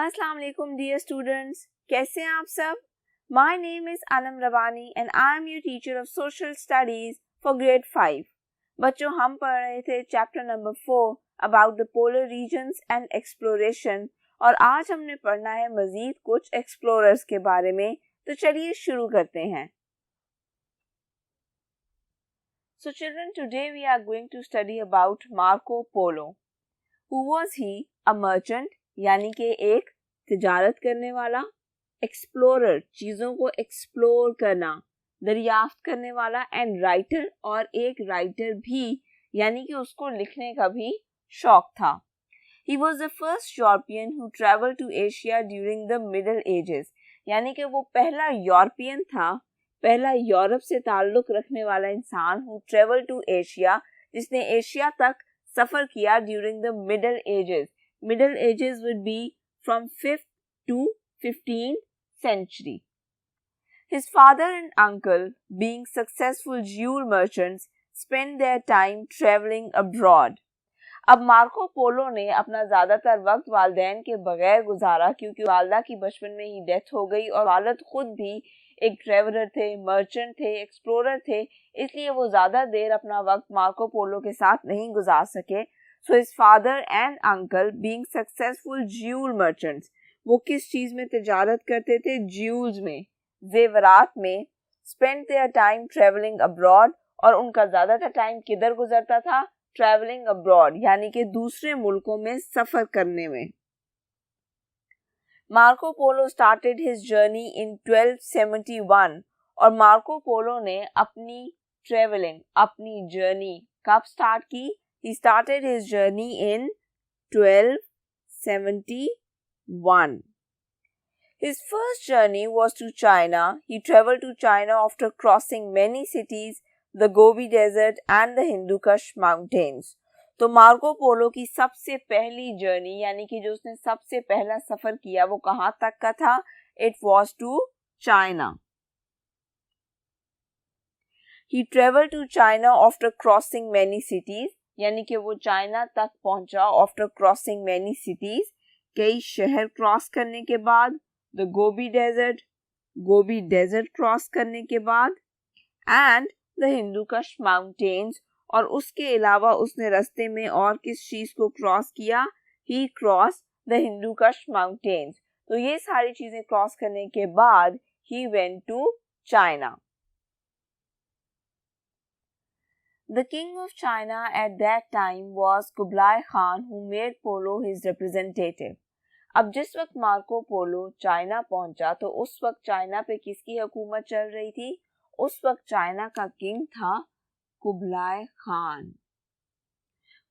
अस्सलाम वालेकुम dear students, कैसे हैं आप सब। My name is Anam Rawani and I am your teacher of social studies for grade 5। बच्चों, हम पढ़ रहे थे chapter number 4 about the polar regions and exploration, और आज हमने पढ़ना है मज़ीद कुछ एक्सप्लोरर्स के बारे में। तो चलिए शुरू करते हैं। So children, today we are going to study about Marco Polo. Who was he? A merchant, यानी कि एक तिजारत करने वाला, एक्सप्लोरर, चीज़ों को एक्सप्लोर करना, दरियाफ्त करने वाला, एंड राइटर, और एक राइटर भी, यानी कि उसको लिखने का भी शौक था। He was the first European who traveled to Asia during the Middle Ages, यानी कि वो पहला यूरोपियन था, पहला यूरोप से ताल्लुक रखने वाला इंसान who traveled to Asia, जिसने एशिया तक सफ़र किया during the Middle Ages. Middle Ages would be from 5th to 15th century. His father and uncle, being successful jewel merchants, spent their time traveling abroad. अब Marco Polo ने अपना ज़्यादातर वक्त वालिदैन के बगैर गुजारा, क्योंकि वालदा की बचपन में ही डेथ हो गई और वालिद खुद भी एक ट्रैवलर थे, मर्चेंट थे, एक्सप्लोरर थे, इसलिए वो ज़्यादा देर अपना वक्त मार्को पोलो के साथ नहीं गुजार सके। So his father and uncle being successful jewel merchants, वो किस चीज़ में तिजारत करते थे? ज्यूल्स में, जेवरात में। Spend their time travelling abroad, और उनका ज़्यादातर टाइम किधर गुजरता था? ट्रेवलिंग अब्रॉड, यानी कि दूसरे मुल्कों में सफ़र करने में। Marco Polo started his journey in 1271, और मार्को पोलो ने अपनी ट्रेवलिंग, अपनी जर्नी कब स्टार्ट की? He started his journey in 1271. His first journey was to China. He traveled to China after crossing many cities, the Gobi Desert and the Hindu Kush Mountains. तो Marco Polo की सबसे पहली journey, यानी कि जो उसने सबसे पहला सफ़र किया, वो कहाँ तक का था? It was to China. He traveled to China after crossing many cities, यानी कि वो चाइना तक पहुंचा आफ्टर क्रॉसिंग मैनी सिटीज, कई शहर क्रॉस करने के बाद, द गोबी डेजर्ट क्रॉस करने के बाद, एंड द हिंदू कश माउंटेन्स, और उसके अलावा उसने रास्ते में और किस चीज को क्रॉस किया? ही क्रॉस द हिंदू कश माउंटेन्स। तो ये सारी चीजें क्रॉस करने के बाद ही went to China. The king of China at that time was Kublai Khan, who made Polo his representative. अब जिस वक्त मार्को पोलो चाइना पहुंचा, तो उस वक्त चाइना पे किसकी हुकूमत चल रही थी? उस वक्त चाइना का किंग था Kublai Khan.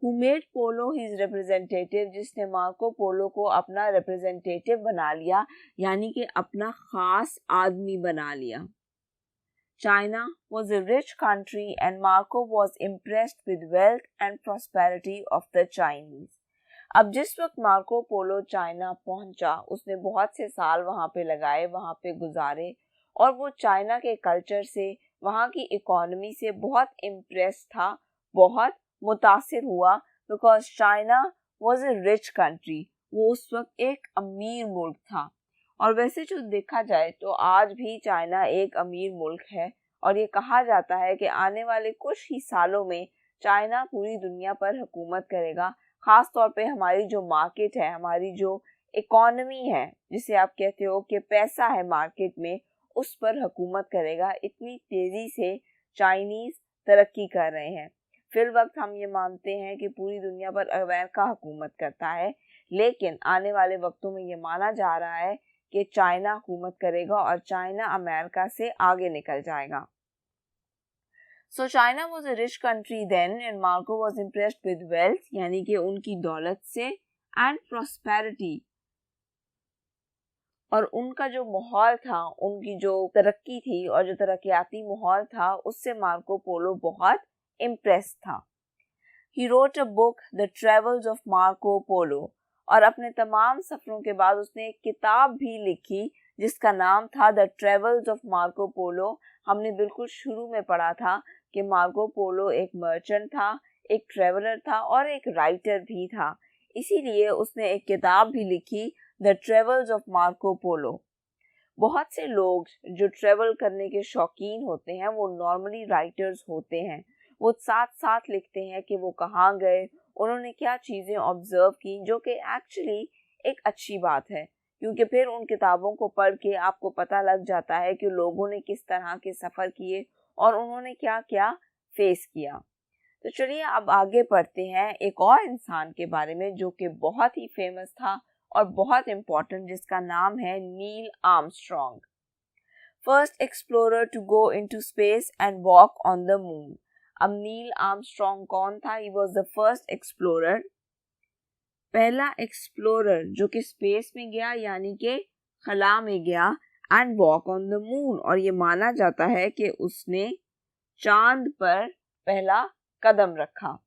Who made Polo his representative, जिसने मार्को पोलो को अपना रिप्रेजेंटेटिव बना लिया, यानी कि अपना खास आदमी बना लिया। China was a rich country and Marco was impressed with wealth and prosperity of the Chinese. अब जिस वक्त मार्को पोलो चाइना पहुंचा, उसने बहुत से साल वहाँ पे लगाए, वहाँ पे गुजारे, और वो चाइना के कल्चर से, वहाँ की इकोनॉमी से बहुत इम्प्रेस था, बहुत मुतासिर हुआ, because China was a rich country. वो उस वक्त एक अमीर मुल्क था। और वैसे जो देखा जाए तो आज भी चाइना एक अमीर मुल्क है, और ये कहा जाता है कि आने वाले कुछ ही सालों में चाइना पूरी दुनिया पर हुकूमत करेगा। ख़ास तौर पे हमारी जो मार्केट है, हमारी जो इकोनॉमी है, जिसे आप कहते हो कि पैसा है मार्केट में, उस पर हुकूमत करेगा। इतनी तेज़ी से चाइनीज़ तरक्की कर रहे हैं। फिल वक्त हम ये मानते हैं कि पूरी दुनिया पर अमेरिका हुकूमत करता है, लेकिन आने वाले वक्तों में ये माना जा रहा है कि चाइना हुकूमत करेगा और चाइना अमेरिका से आगे निकल जाएगा। So China was a rich country then and Marco was impressed with wealth, यानी कि उनकी दौलत से, and prosperity, और उनका जो माहौल था, उनकी जो तरक्की थी और जो तरक्याती माहौल था, उससे मार्को पोलो बहुत इम्प्रेस था। He wrote a book, The Travels of Marco Polo, और अपने तमाम सफ़रों के बाद उसने एक किताब भी लिखी जिसका नाम था the travels of Marco Polo. हमने बिल्कुल शुरू में पढ़ा था कि मार्को पोलो एक मर्चेंट था, एक ट्रेवलर था और एक राइटर भी था, इसीलिए उसने एक किताब भी लिखी the travels of Marco Polo. बहुत से लोग जो ट्रेवल करने के शौकीन होते हैं वो नॉर्मली राइटर्स होते हैं। वो साथ साथ लिखते हैं कि वो कहाँ गए, उन्होंने क्या चीज़ें ऑब्जर्व की, जो कि एक्चुअली एक अच्छी बात है, क्योंकि फिर उन किताबों को पढ़ के आपको पता लग जाता है कि लोगों ने किस तरह के सफ़र किए और उन्होंने क्या क्या फेस किया। तो चलिए अब आगे पढ़ते हैं एक और इंसान के बारे में जो कि बहुत ही फेमस था और बहुत इम्पोर्टेंट, जिसका नाम है Neil Armstrong. First explorer to go into space and walk on the moon. अब नील आर्मस्ट्रॉन्ग कौन था? He was the first explorer, पहला एक्सप्लोरर जो कि स्पेस में गया, यानी कि खला में गया, and walk on the moon, और ये माना जाता है कि उसने चांद पर पहला कदम रखा।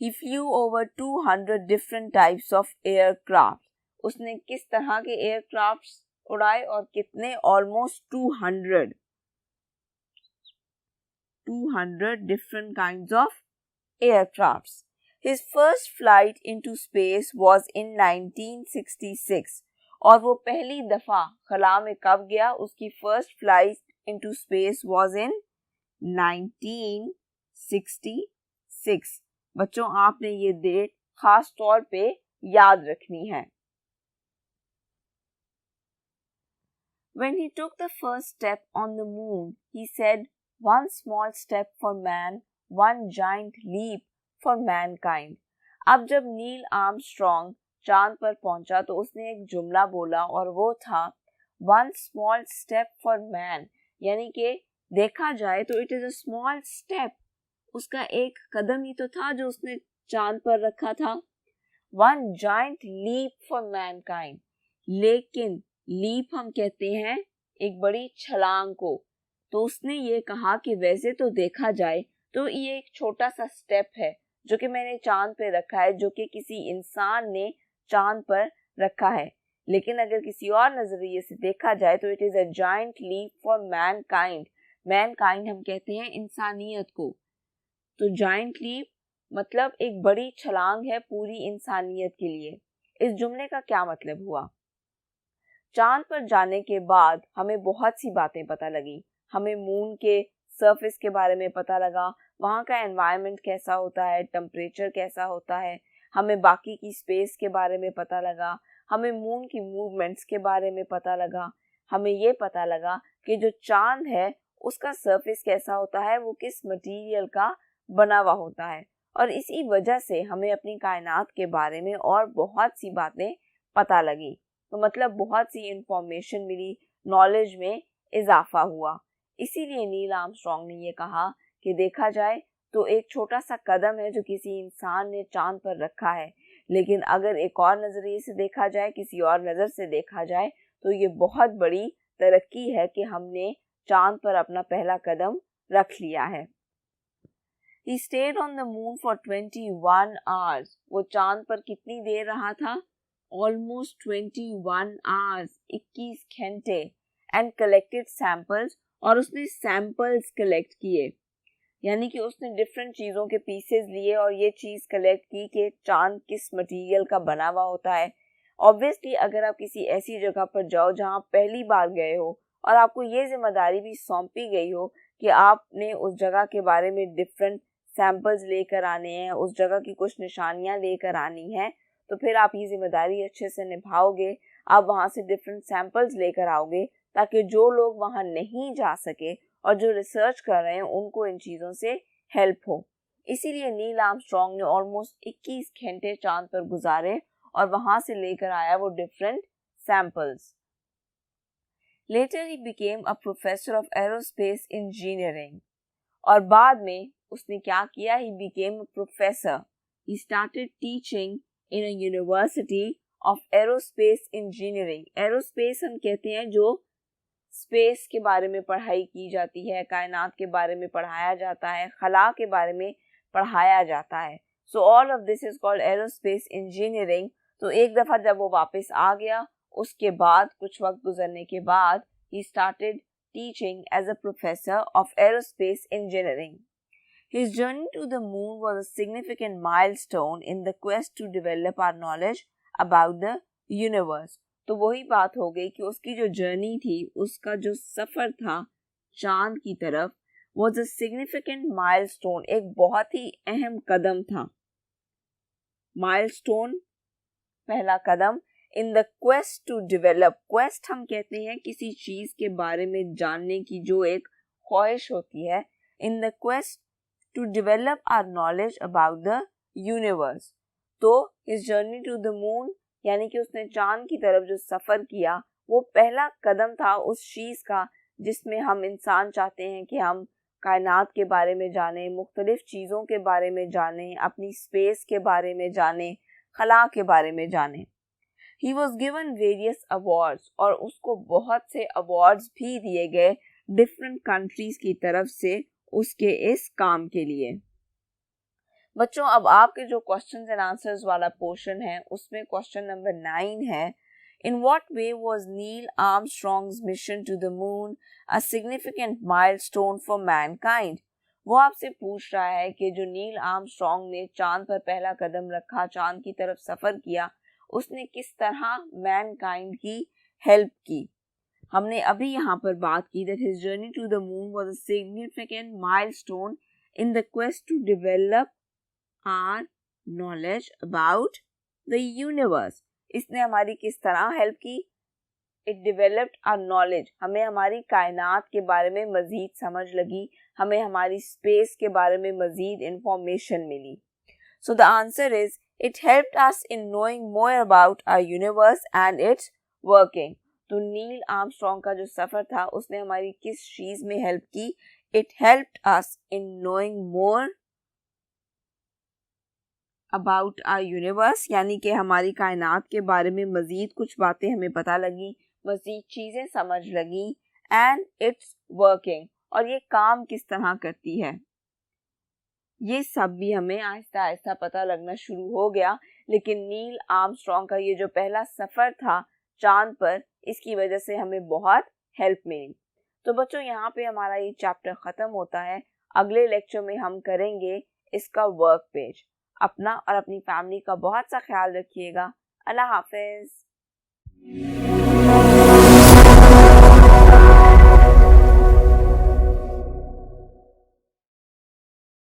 He flew over 200 different types of aircraft. उसने किस तरह के एयरक्राफ्ट्स उड़ाए और कितने? Almost 200 different kinds of aircrafts. His first flight into space was in 1966. और वो पहली दफा खला में कब गया? उसकी first flight into space was in 1966. बच्चों आपने ये डेट खास तौर पे याद रखनी है। When he took the first step on the moon, he said, "One small step for man, one giant leap for mankind." अब जब नील आर्मस्ट्रॉन्ग चांद पर पहुंचा तो उसने एक जुमला बोला और वो था "One small step for man", यानी कि देखा जाए तो it is a small step, उसका एक कदम ही तो था जो उसने चांद पर रखा था। One giant leap for mankind, लेकिन लीप हम कहते हैं एक बड़ी छलांग को। तो उसने ये कहा कि वैसे तो देखा जाए तो ये एक छोटा सा स्टेप है जो कि मैंने चांद पे रखा है, जो कि किसी इंसान ने चांद पर रखा है, लेकिन अगर किसी और नजरिए से देखा जाए तो it is a giant leap for mankind. Mankind हम कहते हैं इंसानियत को, तो जायंट लीप मतलब एक बड़ी छलांग है पूरी इंसानियत के लिए। इस जुमले का क्या मतलब हुआ? चांद पर जाने के बाद हमें बहुत सी बातें पता लगी। हमें मून के सरफेस के बारे में पता लगा, वहाँ का एनवायरनमेंट कैसा होता है, टेम्परेचर कैसा होता है, हमें बाकी की स्पेस के बारे में पता लगा, हमें मून की मूवमेंट्स के बारे में पता लगा, हमें ये पता लगा कि जो चांद है उसका सरफेस कैसा होता है, वो किस मटेरियल का बना हुआ होता है, और इसी वजह से हमें अपनी कायनात के बारे में और बहुत सी बातें पता लगी। तो मतलब बहुत सी इंफॉर्मेशन मिली, नॉलेज में इजाफा हुआ। इसीलिए नील आर्मस्ट्रॉन्ग ने ये कहा कि देखा जाए तो एक छोटा सा कदम है जो किसी इंसान ने चांद पर रखा है, लेकिन अगर एक और नजरिए से देखा जाए, किसी और नज़र से देखा जाए, तो ये बहुत बड़ी तरक्की है कि हमने चांद पर अपना पहला कदम रख लिया है। He stayed on the moon for 21 hours. वो चांद पर कितनी देर रहा था? Almost 21 hours, 21 घंटे, and collected samples, और उसने सैंपल्स कलेक्ट किए, यानी कि उसने डिफरेंट चीज़ों के पीसेस लिए और ये चीज़ कलेक्ट की कि चांद किस मटेरियल का बना हुआ होता है। ऑब्वियसली अगर आप किसी ऐसी जगह पर जाओ जहाँ पहली बार गए हो और आपको ये जिम्मेदारी भी सौंपी गई हो कि आपने उस जगह के बारे में डिफरेंट सैंपल्स लेकर आने हैं, उस जगह की कुछ निशानियां लेकर आनी है, तो फिर आप ये जिम्मेदारी अच्छे से निभाओगे। आप वहाँ से डिफरेंट सैंपल्स लेकर आओगे ताकि जो लोग वहाँ नहीं जा सके और जो रिसर्च कर रहे हैं उनको इन चीज़ों से हेल्प हो। इसीलिए नील आर्मस्ट्रॉन्ग ने ऑलमोस्ट 21 घंटे चांद पर गुजारे और वहाँ से लेकर आया वो different samples. Later he became a professor of aerospace engineering, और बाद में उसने क्या किया? He became a professor. He started teaching in a university of aerospace engineering. Aerospace हम कहते हैं जो स्पेस के बारे में पढ़ाई की जाती है, कायनात के बारे में पढ़ाया जाता है, खला के बारे में पढ़ाया जाता है। So all of this is called aerospace engineering. तो एक दफ़ा जब वो वापस आ गया, उसके बाद कुछ वक्त गुजरने के बाद he started teaching as a professor of aerospace engineering. His journey to the moon was a significant milestone in the quest to develop our knowledge about the universe. तो वही बात हो गई कि उसकी जो जर्नी थी, उसका जो सफर था चांद की तरफ, was a significant milestone, एक बहुत ही अहम कदम था। माइलस्टोन, पहला कदम, in the quest to develop. Quest हम कहते हैं किसी चीज के बारे में जानने की जो एक ख्वाहिश होती है। In the quest to develop our knowledge about the universe. तो his journey to the moon, यानी कि उसने चांद की तरफ जो सफर किया, वो पहला कदम था उस चीज का जिसमें हम इंसान चाहते हैं कि हम कायनात के बारे में जानें, मुख्तलिफ चीज़ों के बारे में जानें, अपनी स्पेस के बारे में जानें, खला के बारे में जानें। He was given various awards, और उसको बहुत से अवार्ड्स भी दिए गए डिफरेंट कंट्रीज की तरफ से उसके इस काम के लिए। बच्चों, अब आपके जो क्वेश्चंस एंड आंसर्स वाला पोर्शन है उसमें क्वेश्चन नंबर 9 है, In what way was Neil Armstrong's mission to the moon a significant milestone for mankind? वो आपसे पूछ रहा है कि जो नील आर्मस्ट्रॉन्ग ने चांद पर पहला कदम रखा, चांद की तरफ सफर किया, उसने किस तरह मैनकाइंड की हेल्प की। हमने अभी यहाँ पर बात की that his journey to the moon was a significant milestone in the quest to develop our knowledge about the universe. इसने हमारी किस तरह हेल्प की? इट डेवलप्ड आवर नॉलेज, हमें हमारी कायनात के बारे में मजीद समझ लगी, हमें हमारी स्पेस के बारे में मजीद इंफॉर्मेशन मिली। So the answer is it helped us in knowing more about our universe and its working. तो नील आर्मस्ट्रॉन्ग का जो सफर था उसने हमारी किस चीज में हेल्प की? It helped us in knowing more about our universe, यानी कि हमारी कायनात के बारे में मजीद कुछ बातें हमें पता लगी, मजीद चीज़ें समझ लगी, एंड इट्स वर्किंग, और ये काम किस तरह करती है, ये सब भी हमें आहिस्ता आहिस्ता पता लगना शुरू हो गया। लेकिन नील आर्मस्ट्रॉन्ग का ये जो पहला सफ़र था चांद पर, इसकी वजह से हमें बहुत हेल्प मिली। तो बच्चों, यहाँ पे हमारा ये चैप्टर ख़त्म होता है। अगले लेक्चर में हम करेंगे इसका वर्क पेज। अपना और अपनी फैमिली का बहुत सा ख्याल रखिएगा। अल्लाह हाफिज़।